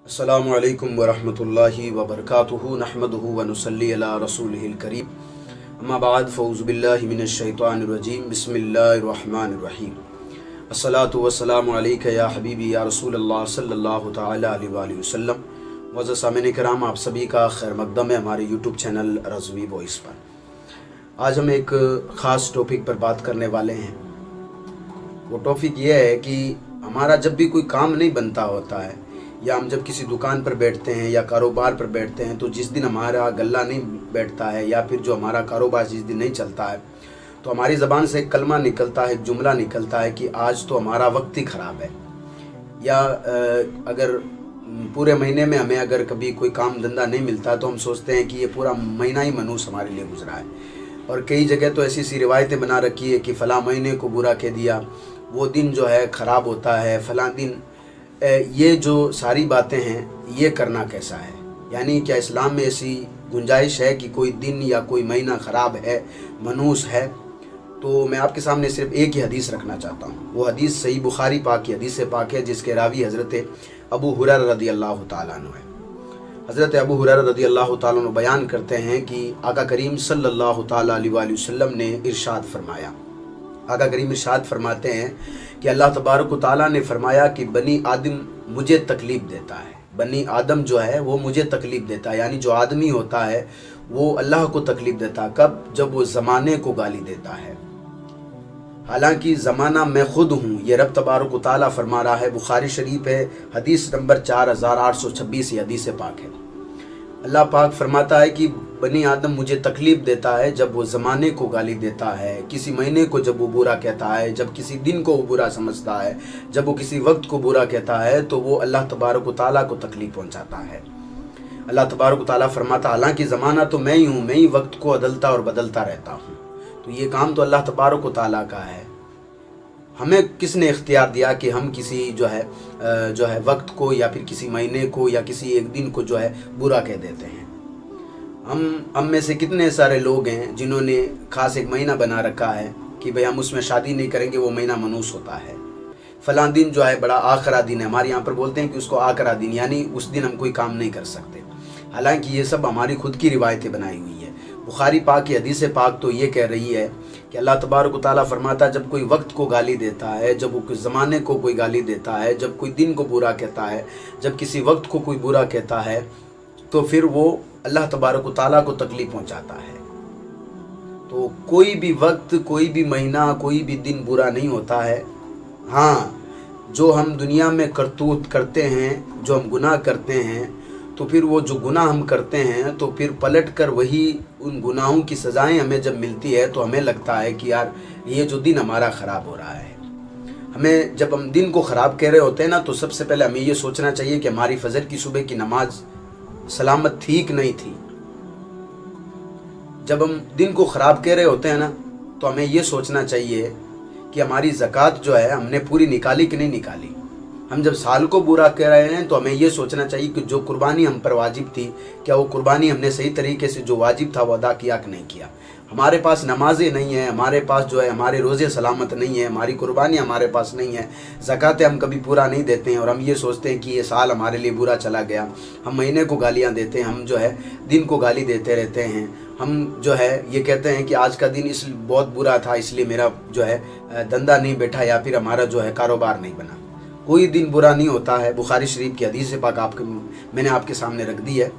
अस्सलामु अलैकुम वरहमतुल्लाहि वबरकातुहु नहमदुहु व नुसल्ली अला रसूलिहिल करीम अम्मा बाद फ़ऊज़ु बिल्लाहि मिनश शैतानिर रजीम बिस्मिल्लाहिर रहमानिर रहीम अस्सलातु वस्सलामु अलैका या हबीबी या रसूलल्लाह सल्लल्लाहु तआला अलैहि वसल्लम। मुअज़्ज़ज़ सामिईन किराम, आप सभी का खैर मक़दम है हमारे यूट्यूब चैनल रज़वी वॉइस पर। आज हम एक ख़ास टॉपिक पर बात करने वाले हैं। वो टॉपिक ये है कि हमारा जब भी कोई काम नहीं बनता होता है या हम जब किसी दुकान पर बैठते हैं या कारोबार पर बैठते हैं, तो जिस दिन हमारा गल्ला नहीं बैठता है या फिर जो हमारा कारोबार जिस दिन नहीं चलता है, तो हमारी ज़बान से एक कलमा निकलता है, एक जुमला निकलता है कि आज तो हमारा वक्त ही ख़राब है। या अगर पूरे महीने में हमें अगर कभी कोई काम धंधा नहीं मिलता तो हम सोचते हैं कि ये पूरा महीना ही मनहूस हमारे लिए गुजरा है। और कई जगह तो ऐसी सी रिवायतें बना रखी है कि फ़लाँ महीने को बुरा कह दिया, वो दिन जो है ख़राब होता है, फ़लाँ दिन। ये जो सारी बातें हैं, ये करना कैसा है? यानी क्या इस्लाम में ऐसी गुंजाइश है कि कोई दिन या कोई महीना ख़राब है, मनहूस है? तो मैं आपके सामने सिर्फ एक ही हदीस रखना चाहता हूँ। वो हदीस सही बुखारी पाक की हदीस पाक है, जिसके रावी हज़रत अबू हुरैरा रज़ियल्लाहु ताला अन्हु है। हज़रत अबू हुरैरा रज़ियल्लाहु ताला अन्हु बयान करते हैं कि आका करीम सल्लल्लाहु ताला अलैहि वसल्लम ने इरशाद फरमाया। आका करीम इरशाद फरमाते हैं कि अल्लाह तबारक व तआला ने फरमाया कि बनी आदम मुझे तकलीफ़ देता है। बनी आदम जो है वो मुझे तकलीफ़ देता है, यानी जो आदमी होता है वो अल्लाह को तकलीफ़ देता है। कब? जब वो ज़माने को गाली देता है। हालांकि ज़माना मैं ख़ुद हूँ, ये रब तबारक व तआला फरमा रहा है। बुखारी शरीफ है, हदीस नंबर 4826, ये हदीस पाक है। अल्लाह पाक फरमाता है कि बनी आदम मुझे तकलीफ़ देता है जब वो ज़माने को गाली देता है, किसी महीने को जब वो बुरा कहता है, जब किसी दिन को वो बुरा समझता है, जब वो किसी वक्त को बुरा कहता है, तो वो अल्लाह तबारक व तआला को तकलीफ़ पहुँचाता है। अल्लाह तबारक व तआला फरमाता, हालांकि ज़माना तो मैं ही हूँ, मैं ही वक्त को अदलता और बदलता रहता हूँ। तो ये काम तो अल्लाह तबारक व तआला का है। हमें किसने इख्तियार दिया कि हम किसी जो है वक्त को या फिर किसी महीने को या किसी एक दिन को जो है बुरा कह देते हैं? हम में से कितने सारे लोग हैं जिन्होंने ख़ास एक महीना बना रखा है कि भाई हम उसमें शादी नहीं करेंगे, वो महीना मनूस होता है। फ़लाँ दिन जो है बड़ा आखरा दिन है, हमारे यहाँ पर बोलते हैं कि उसको आखरा दिन, यानी उस दिन हम कोई काम नहीं कर सकते। हालांकि ये सब हमारी खुद की रिवायतें बनाई हुई है। बुखारी पाक की हदीस पाक तो ये कह रही है कि अल्लाह तबारक व तआला फरमाता है, जब कोई वक्त को गाली देता है, जब वो किसी ज़माने को कोई गाली देता है, जब कोई दिन को बुरा कहता है, जब किसी वक्त को कोई बुरा कहता है, तो फिर वो अल्लाह तबारक व तआला को तकलीफ़ पहुँचाता है। तो कोई भी वक्त, कोई भी महीना, कोई भी दिन बुरा नहीं होता है। हाँ, जो हम दुनिया में करतूत करते हैं, जो हम गुनाह करते हैं, तो फिर वो जो गुनाह हम करते हैं, तो फिर पलट कर वही उन गुनाहों की सज़ाएं हमें जब मिलती है तो हमें लगता है कि यार ये जो दिन हमारा ख़राब हो रहा है। हमें जब हम दिन को ख़राब कह रहे होते हैं ना, तो सबसे पहले हमें ये सोचना चाहिए कि हमारी फजर की सुबह की नमाज सलामत ठीक नहीं थी। जब हम दिन को ख़राब कह रहे होते हैं ना, तो हमें ये सोचना चाहिए कि हमारी ज़कात जो है हमने पूरी निकाली कि नहीं निकाली। हम जब साल को बुरा कह रहे हैं तो हमें ये सोचना चाहिए कि जो कुर्बानी हम पर वाजिब थी, क्या वो कुर्बानी हमने सही तरीके से जो वाजिब था वो अदा किया कि नहीं किया। हमारे पास नमाजें नहीं हैं, हमारे पास जो है हमारे रोज़े सलामत नहीं है, हमारी कुर्बानी हमारे पास नहीं है, ज़कातें हम कभी पूरा नहीं देते हैं, और हम ये सोचते हैं कि ये साल हमारे लिए बुरा चला गया। हम महीने को गालियाँ देते हैं, हम जो है दिन को गाली देते रहते हैं। हम जो है ये कहते हैं कि आज का दिन इस बहुत बुरा था, इसलिए मेरा जो है धंधा नहीं बैठा या फिर हमारा जो है कारोबार नहीं बना। कोई दिन बुरा नहीं होता है। बुखारी शरीफ की हदीस पाक मैंने आपके सामने रख दी है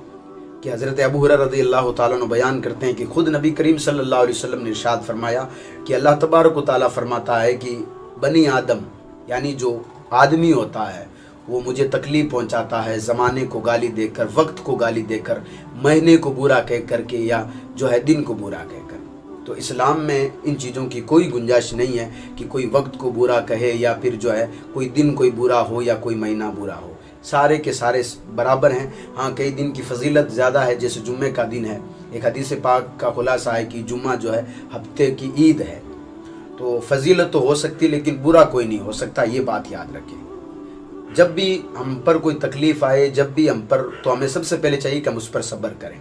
कि हज़रत अबू हुरैरा रज़ियल्लाहु ताला अन्हु बयान करते हैं कि खुद नबी करीम सल्लल्लाहु अलैहि वसल्लम ने इरशाद फरमाया कि अल्लाह तबारक व तआला फरमाता है कि बनी आदम, यानी जो आदमी होता है, वो मुझे तकलीफ़ पहुंचाता है ज़माने को गाली देकर, वक्त को गाली देकर, महीने को बुरा कह करके, या जो है दिन को बुरा कहकर। तो इस्लाम में इन चीज़ों की कोई गुंजाइश नहीं है कि कोई वक्त को बुरा कहे या फिर जो है कोई दिन कोई बुरा हो या कोई महीना बुरा हो। सारे के सारे बराबर हैं। हाँ, कई दिन की फजीलत ज़्यादा है, जैसे जुम्मे का दिन है। एक हदीस पाक का खुलासा है कि जुम्मा जो है हफ्ते की ईद है। तो फजीलत तो हो सकती है लेकिन बुरा कोई नहीं हो सकता, ये बात याद रखें। जब भी हम पर कोई तकलीफ़ आए, जब भी हम पर, तो हमें सबसे पहले चाहिए कि हम उस पर सब्र करें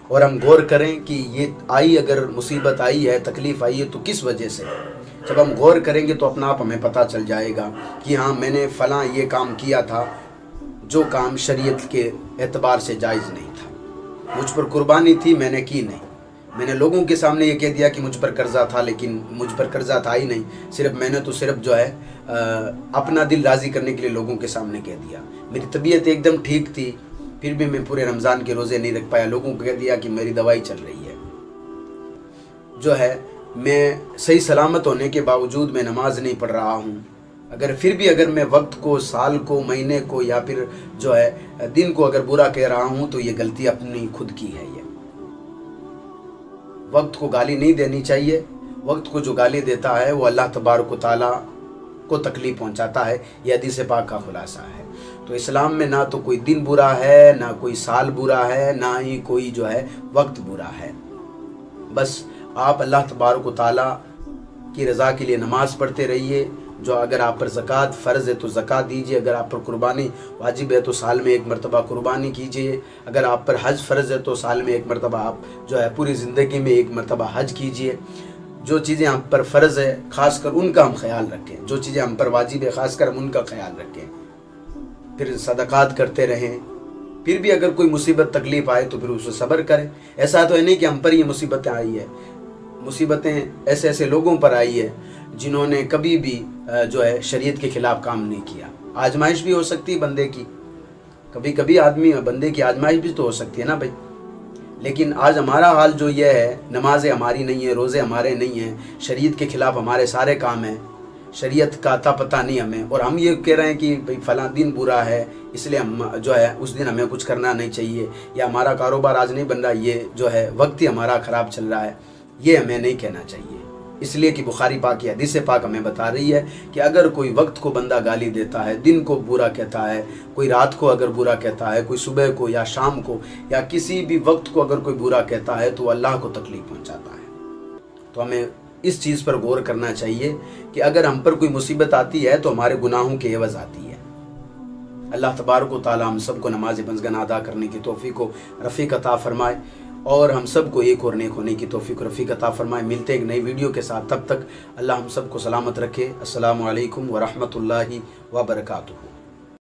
और हम गौर करें कि ये आई, अगर मुसीबत आई है, तकलीफ़ आई है, तो किस वजह से। जब हम गौर करेंगे तो अपना आप हमें पता चल जाएगा कि हाँ, मैंने फ़लाँ ये काम किया था जो काम शरीयत के एतबार से जायज़ नहीं था। मुझ पर कुर्बानी थी, मैंने की नहीं। मैंने लोगों के सामने ये कह दिया कि मुझ पर कर्जा था, लेकिन मुझ पर कर्जा था ही नहीं। सिर्फ मैंने तो सिर्फ जो है अपना दिल राज़ी करने के लिए लोगों के सामने कह दिया। मेरी तबीयत एकदम ठीक थी, फिर भी मैं पूरे रमज़ान के रोज़े नहीं रख पाया। लोगों को कह दिया कि मेरी दवाई चल रही है। जो है मैं सही सलामत होने के बावजूद मैं नमाज नहीं पढ़ रहा हूँ। अगर मैं वक्त को, साल को, महीने को या फिर जो है दिन को अगर बुरा कह रहा हूँ तो ये गलती अपनी खुद की है। ये वक्त को गाली नहीं देनी चाहिए। वक्त को जो गाली देता है वो अल्लाह तबारक व तआला को तकलीफ पहुँचाता है। ये हदीस पाक का खुलासा है। तो इस्लाम में ना तो कोई दिन बुरा है, ना कोई साल बुरा है, ना ही कोई जो है वक्त बुरा है। बस आप अल्लाह तबारक व तआला की रज़ा के लिए नमाज़ पढ़ते रहिए। जो अगर आप पर ज़कात फ़र्ज़ है तो ज़कात दीजिए। अगर आप पर कुर्बानी वाजिब है तो साल में एक मरतबा कुर्बानी कीजिए। अगर आप पर हज फ़र्ज़ है तो साल में एक मरतबा आप जो है पूरी ज़िंदगी में एक मरतबा हज कीजिए। जो चीज़ें हम पर फ़र्ज़ है ख़ासकर उनका हम ख्याल रखें। जो चीज़ें हम पर वाजिब है ख़ासकर हम उनका ख्याल रखें। फिर सदक़ात करते रहें। फिर भी अगर कोई मुसीबत तकलीफ़ आए तो फिर उसे सब्र करें। ऐसा तो है नहीं कि हम पर ये मुसीबतें आई है। मुसीबतें ऐसे ऐसे लोगों पर आई है जिन्होंने कभी भी जो है शरीयत के ख़िलाफ़ काम नहीं किया। आजमाइश भी हो सकती है बंदे की, कभी कभी बंदे की आजमाइश भी तो हो सकती है ना भाई। लेकिन आज हमारा हाल जो ये है, नमाजें हमारी नहीं है, रोज़े हमारे नहीं हैं, शरीयत के ख़िलाफ़ हमारे सारे काम हैं, शरीयत का अता पता नहीं हमें, और हम ये कह रहे हैं कि भाई फ़लाँ दिन बुरा है इसलिए हम जो है उस दिन हमें कुछ करना नहीं चाहिए, या हमारा कारोबार आज नहीं बन रहा, ये जो है वक्त ही हमारा ख़राब चल रहा है। ये हमें नहीं कहना चाहिए। इसलिए कि बुखारी पाक की हदीस पाक हमें बता रही है कि अगर कोई वक्त को बंदा गाली देता है, दिन को बुरा कहता है, कोई रात को अगर बुरा कहता है, कोई सुबह को या शाम को या किसी भी वक्त को अगर कोई बुरा कहता है तो अल्लाह को तकलीफ़ पहुंचाता है। तो हमें इस चीज़ पर गौर करना चाहिए कि अगर हम पर कोई मुसीबत आती है तो हमारे गुनाहों के एवज़ आती है। अल्लाह तबारक व तआला हम सबको नमाज बंज़गना अदा करने की तौफ़ीक़ को रफ़ीक अता फ़रमाए और हम सबको एक और नेक होने की तौफ़ीक़ रफ़ीक अता फ़रमाए। मिलते एक नई वीडियो के साथ, तब तक अल्लाह हम सबको सलामत रखे। अस्सलामु अलैकुम व रहमतुल्लाहि व बरकातुहू।